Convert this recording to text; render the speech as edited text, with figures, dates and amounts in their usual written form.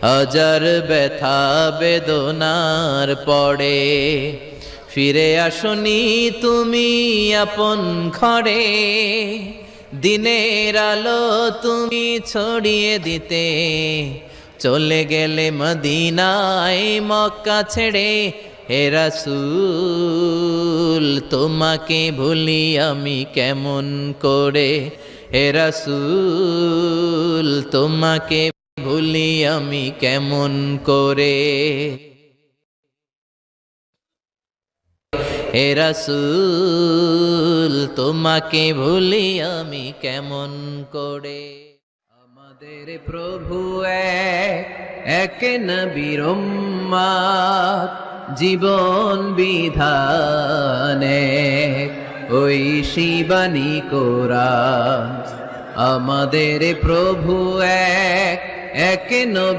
হাজার ব্যথা বেদনার পরে ফিরে আসনি তুমি আপন ঘরে, দিনের আলো তুমি ছড়িয়ে দিতে চলে গেলে মদিনায় মক্কা ছেড়ে। হে রাসূল তোমাকে ভুলি আমি কেমন করে, হে রাসূল তোমাকে ভুলি আমি কেমন করে, হে রাসূল তোমাকে ভুলি আমি কেমন করে। আমাদের প্রভু এক নবীর উম্মত, জীবন বিধানে ওই শিবানী কোরআন। আমাদের প্রভু এক নবী